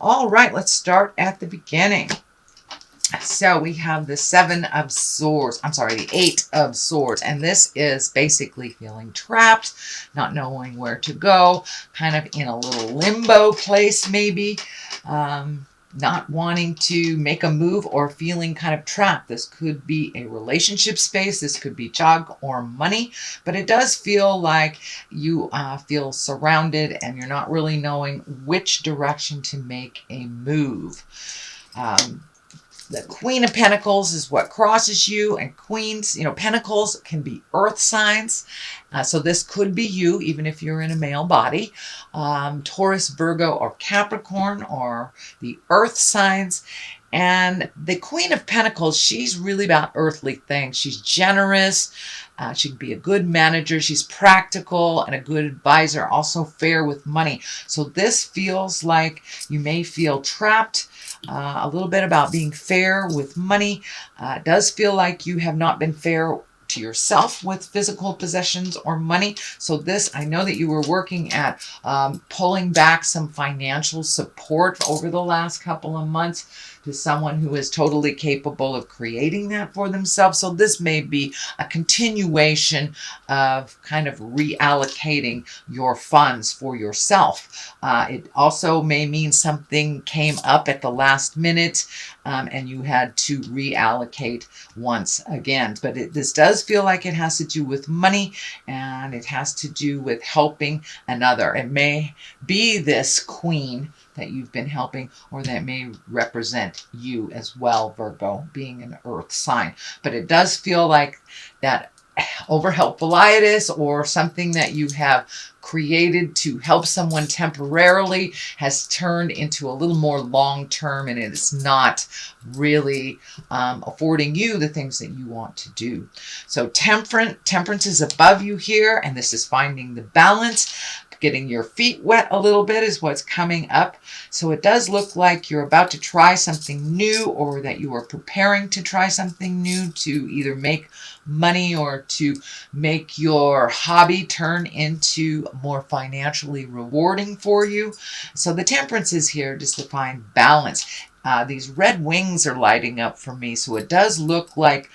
All right, let's start at the beginning. So we have the Seven of Swords. I'm sorry, the Eight of Swords. And this is basically feeling trapped, not knowing where to go, kind of in a little limbo place maybe. Not wanting to make a move or feeling kind of trapped. This could be a relationship space. This could be job or money. But it does feel like you feel surrounded and you're not really knowing which direction to make a move. The Queen of Pentacles is what crosses you, and Queens, Pentacles can be earth signs. So this could be you, even if you're in a male body. Taurus, Virgo, or Capricorn, or the earth signs. And the Queen of Pentacles, she's really about earthly things. She's generous. She can be a good manager. She's practical and a good advisor, also fair with money. So this feels like you may feel trapped. A little bit about being fair with money. It does feel like you have not been fair to yourself with physical possessions or money. So this, I know that you were working at pulling back some financial support over the last couple of months to someone who is totally capable of creating that for themselves. So this may be a continuation of kind of reallocating your funds for yourself. It also may mean something came up at the last minute and you had to reallocate once again. But this does feel like it has to do with money, and it has to do with helping another. It may be this queen that you've been helping, or that may represent you as well, Virgo, being an earth sign. But it does feel like that overhelpful-itis or something that you have created to help someone temporarily has turned into a little more long-term, and it's not really affording you the things that you want to do. So temperance is above you here, and this is finding the balance. Getting your feet wet a little bit is what's coming up. So it does look like you're about to try something new, or that you are preparing to try something new to either make money or to make your hobby turn into more financially rewarding for you. So the temperance is here just to find balance. These red wings are lighting up for me. So it does look like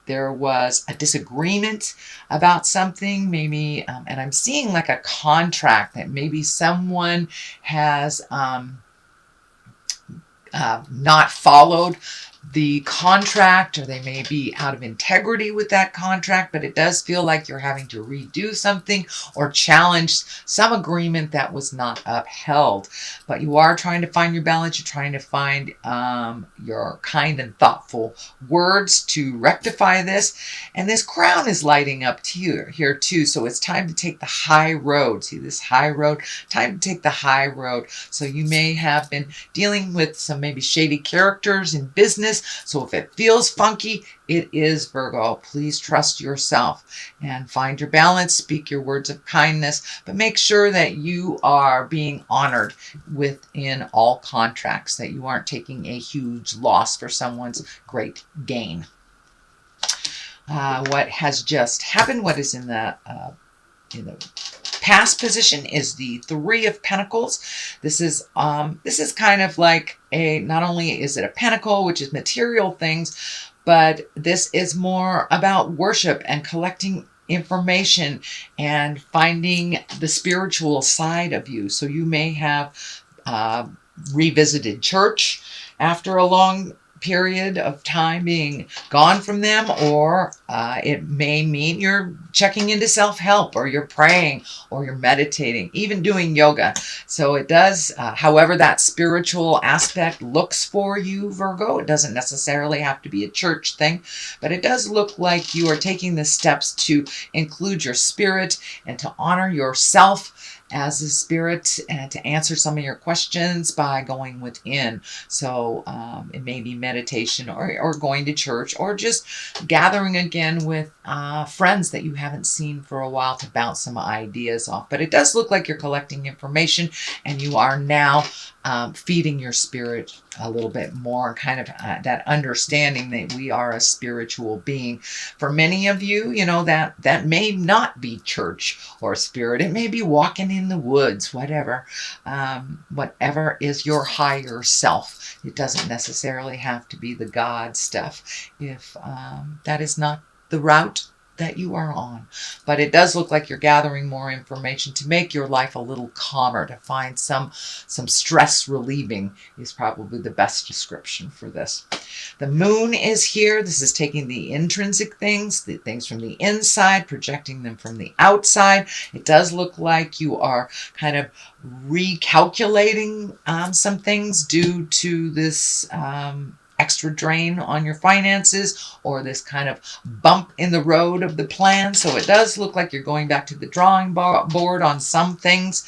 there was a disagreement about something, maybe, and I'm seeing like a contract that maybe someone has not followed the contract, or they may be out of integrity with that contract, but it does feel like you're having to redo something or challenge some agreement that was not upheld. But you are trying to find your balance. You're trying to find your kind and thoughtful words to rectify this. And this crown is lighting up to you here too. So it's time to take the high road. See this high road? Time to take the high road. So you may have been dealing with some maybe shady characters in business. So if it feels funky, it is, Virgo. Please trust yourself and find your balance. Speak your words of kindness, but make sure that you are being honored within all contracts, that you aren't taking a huge loss for someone's great gain. What has just happened, what is in the past position, is the Three of Pentacles. This is kind of like not only is it a pentacle, which is material things, but this is more about worship and collecting information and finding the spiritual side of you. So you may have revisited church after a long period of time being gone from them, or it may mean you're checking into self-help, or you're praying, or you're meditating, even doing yoga. So it does, however that spiritual aspect looks for you, Virgo, it doesn't necessarily have to be a church thing, but it does look like you are taking the steps to include your spirit and to honor yourself as a spirit, and to answer some of your questions by going within. So it may be meditation, or going to church, or just gathering again with friends that you haven't seen for a while to bounce some ideas off. But it does look like you're collecting information, and you are now feeding your spirit a little bit more, kind of that understanding that we are a spiritual being. For many of you, you know, that may not be church or spirit. It may be walking in the woods, whatever. Whatever is your higher self. It doesn't necessarily have to be the God stuff if that is not the route that you are on. But it does look like you're gathering more information to make your life a little calmer, to find some stress relieving is probably the best description for this. The moon is here. This is taking the intrinsic things, the things from the inside, projecting them from the outside. It does look like you are kind of recalculating some things due to this extra drain on your finances, or this kind of bump in the road of the plan. So it does look like you're going back to the drawing board on some things,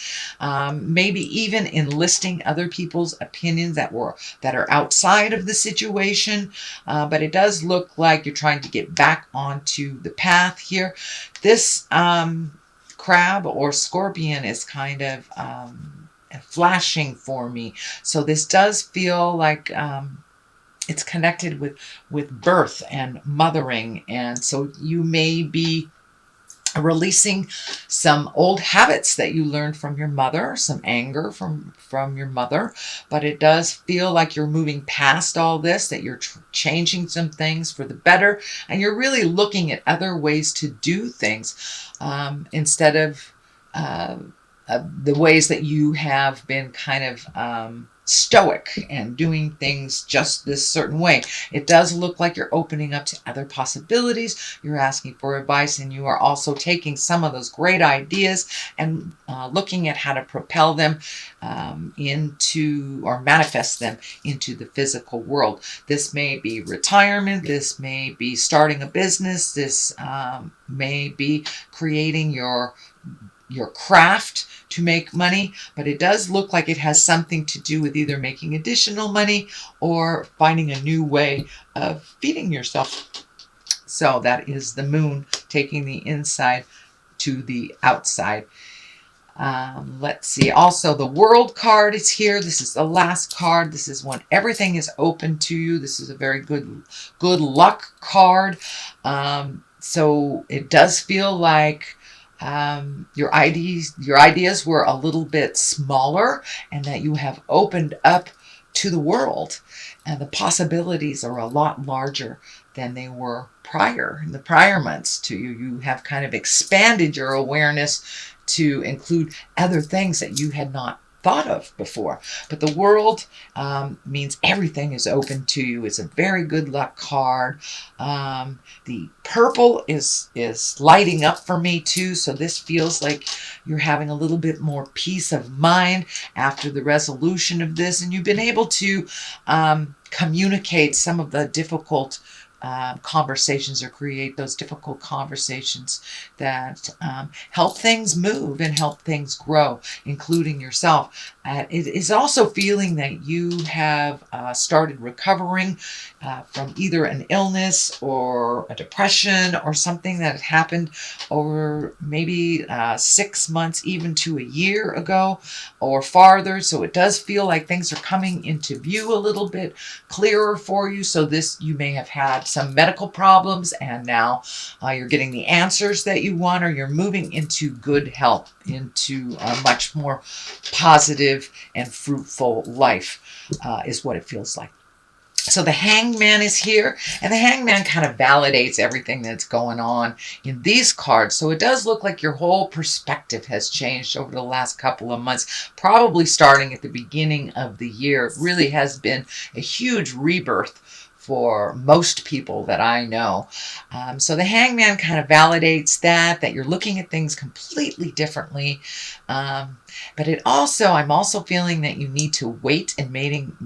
maybe even enlisting other people's opinions that are outside of the situation. But it does look like you're trying to get back onto the path here. This crab or scorpion is kind of flashing for me. So this does feel like it's connected with birth and mothering. And so you may be releasing some old habits that you learned from your mother, some anger from your mother. But it does feel like you're moving past all this, that you're changing some things for the better. And you're really looking at other ways to do things instead of the ways that you have been kind of stoic and doing things just this certain way. It does look like you're opening up to other possibilities. You're asking for advice, and you are also taking some of those great ideas and looking at how to propel them into, or manifest them into the physical world. This may be retirement. This may be starting a business. This may be creating your craft to make money, but it does look like it has something to do with either making additional money or finding a new way of feeding yourself. So that is the moon taking the inside to the outside. Let's see. Also, the World card is here. This is the last card. This is when everything is open to you. This is a very good luck card. So it does feel like your ideas were a little bit smaller, and that you have opened up to the world, and the possibilities are a lot larger than they were in the prior months to you. You have kind of expanded your awareness to include other things that you had not thought of before. But the World means everything is open to you. It's a very good luck card. The purple is lighting up for me too. So this feels like you're having a little bit more peace of mind after the resolution of this, and you've been able to communicate some of the difficult conversations, or create those difficult conversations that help things move and help things grow, including yourself. It is also feeling that you have started recovering from either an illness or a depression or something that had happened over maybe 6 months, even to a year ago or farther. So it does feel like things are coming into view a little bit clearer for you. So you may have had some medical problems, and now you're getting the answers that you want, or you're moving into good health, into a much more positive and fruitful life is what it feels like. So the Hangman is here, and the Hangman kind of validates everything that's going on in these cards. So it does look like your whole perspective has changed over the last couple of months, probably starting at the beginning of the year. It really has been a huge rebirth for most people that I know. So the Hangman kind of validates that you're looking at things completely differently. But I'm also feeling that you need to wait in making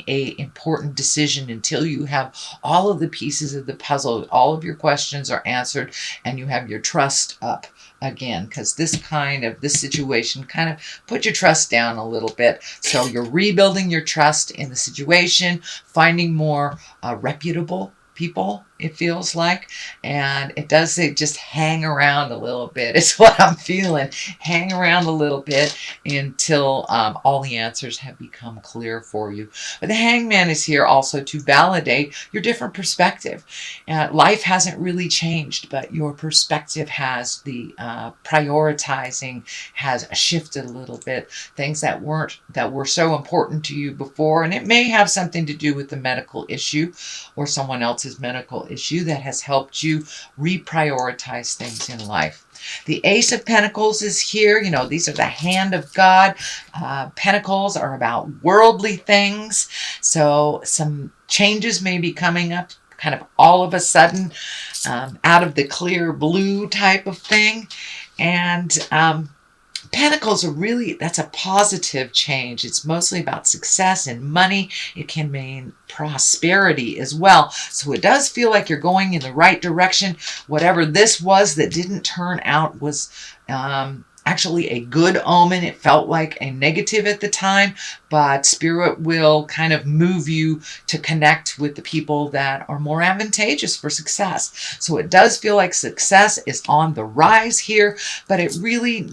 a important decision until you have all of the pieces of the puzzle, all of your questions are answered, and you have your trust up again, because this situation kind of put your trust down a little bit. So you're rebuilding your trust in the situation, finding more reputable people it feels like. And it does say just hang around a little bit. It's what I'm feeling. Hang around a little bit until all the answers have become clear for you. But the Hangman is here also to validate your different perspective. Life hasn't really changed, but your perspective has. The prioritizing has shifted a little bit. Things that were so important to you before, and it may have something to do with the medical issue or someone else's medical issue that has helped you reprioritize things in life. The Ace of Pentacles is here. You know, these are the hand of God. Pentacles are about worldly things. So some changes may be coming up kind of all of a sudden, out of the clear blue type of thing. And Pentacles are really, that's a positive change. It's mostly about success and money. It can mean prosperity as well. So it does feel like you're going in the right direction. Whatever this was that didn't turn out was actually a good omen. It felt like a negative at the time, but Spirit will kind of move you to connect with the people that are more advantageous for success. So it does feel like success is on the rise here, but it really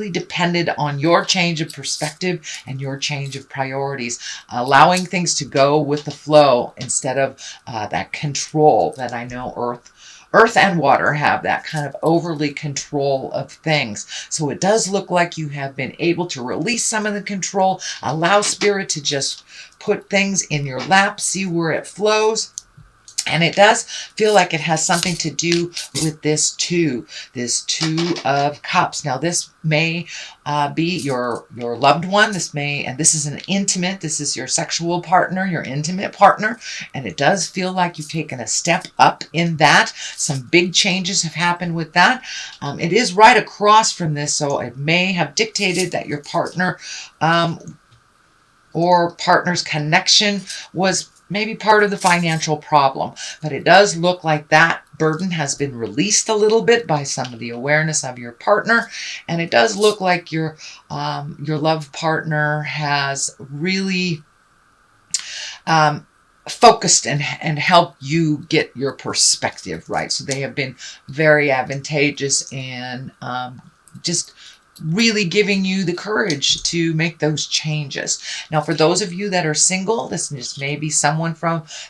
depended on your change of perspective and your change of priorities, allowing things to go with the flow instead of that control that I know Earth and water have, that kind of overly control of things. So it does look like you have been able to release some of the control, allow Spirit to just put things in your lap, see where it flows. And it does feel like it has something to do with this Two of Cups. Now, this may be your loved one. This is an intimate, this is your sexual partner, your intimate partner. And it does feel like you've taken a step up in that. Some big changes have happened with that. It is right across from this, so it may have dictated that your partner or partner's connection was maybe part of the financial problem, but it does look like that burden has been released a little bit by some of the awareness of your partner, and it does look like your love partner has really focused and helped you get your perspective right. So they have been very advantageous in just really giving you the courage to make those changes. Now, for those of you that are single, this just may be someone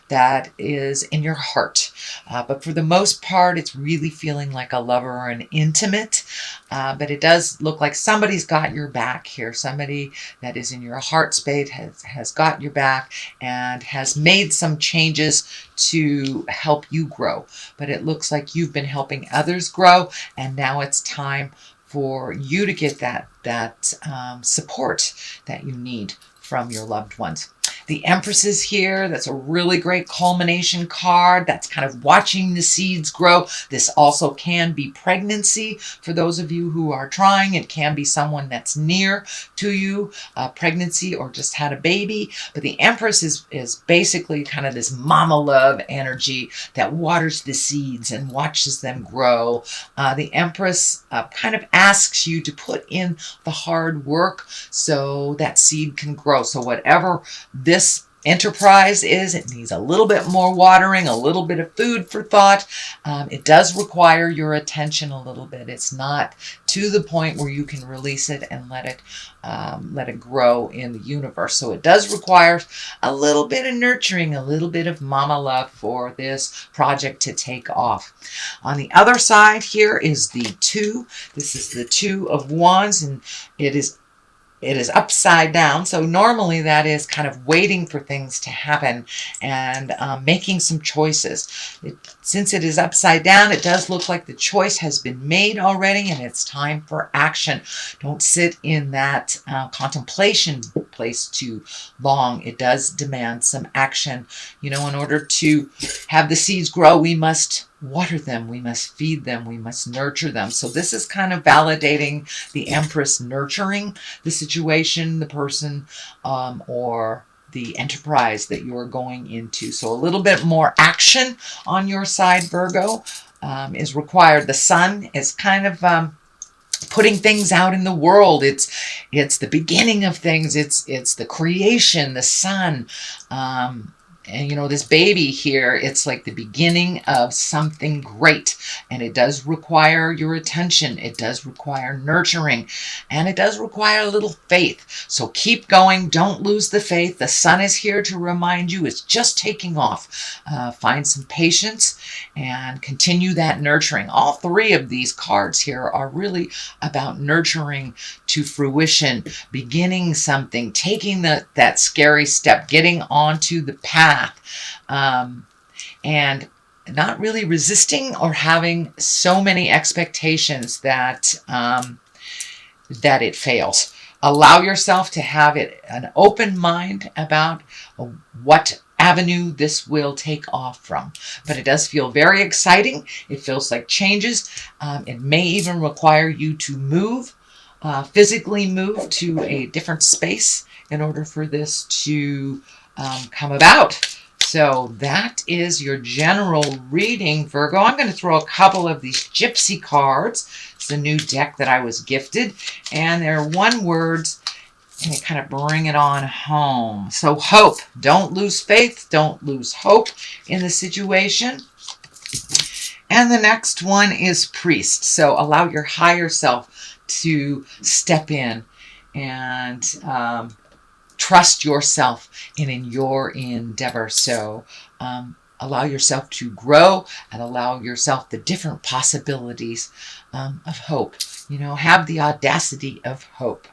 that is in your heart. But for the most part, it's really feeling like a lover or an intimate. But it does look like somebody's got your back here. Somebody that is in your heart space has got your back and has made some changes to help you grow. But it looks like you've been helping others grow, and now it's time for you to get that support that you need from your loved ones. The Empress is here. That's a really great culmination card. That's kind of watching the seeds grow. This also can be pregnancy for those of you who are trying. It can be someone that's near to you, pregnancy or just had a baby. But the Empress is basically kind of this mama love energy that waters the seeds and watches them grow. The Empress kind of asks you to put in the hard work so that seed can grow. So whatever this enterprise is, it needs a little bit more watering, a little bit of food for thought. It does require your attention a little bit. It's not to the point where you can release it and let it grow in the universe. So it does require a little bit of nurturing, a little bit of mama love for this project to take off. On the other side here is the Two. This is the Two of Wands, and it is upside down. So normally that is kind of waiting for things to happen and making some choices. Since it is upside down, it does look like the choice has been made already and it's time for action. Don't sit in that contemplation place too long. It does demand some action. You know, in order to have the seeds grow, we must water them, we must feed them, we must nurture them. So this is kind of validating the Empress nurturing the situation, the person, or the enterprise that you're going into. So a little bit more action on your side, Virgo, is required. The Sun is kind of putting things out in the world. It's the beginning of things. It's the creation, the sun. And you know, this baby here, it's like the beginning of something great. And it does require your attention. It does require nurturing. And it does require a little faith. So keep going. Don't lose the faith. The sun is here to remind you it's just taking off. Find some patience and continue that nurturing. All three of these cards here are really about nurturing to fruition, beginning something, taking that scary step, getting onto the path. And not really resisting or having so many expectations that that it fails. Allow yourself to have an open mind about what avenue this will take off from. But it does feel very exciting. It feels like changes. It may even require you to move, physically move to a different space in order for this to come about. So that is your general reading, Virgo. I'm going to throw a couple of these gypsy cards. It's a new deck that I was gifted, and they're one words, and they kind of bring it on home. So hope. Don't lose faith. Don't lose hope in the situation. And the next one is priest. So allow your higher self to step in and trust yourself in your endeavor. So allow yourself to grow and allow yourself the different possibilities of hope. You know, have the audacity of hope.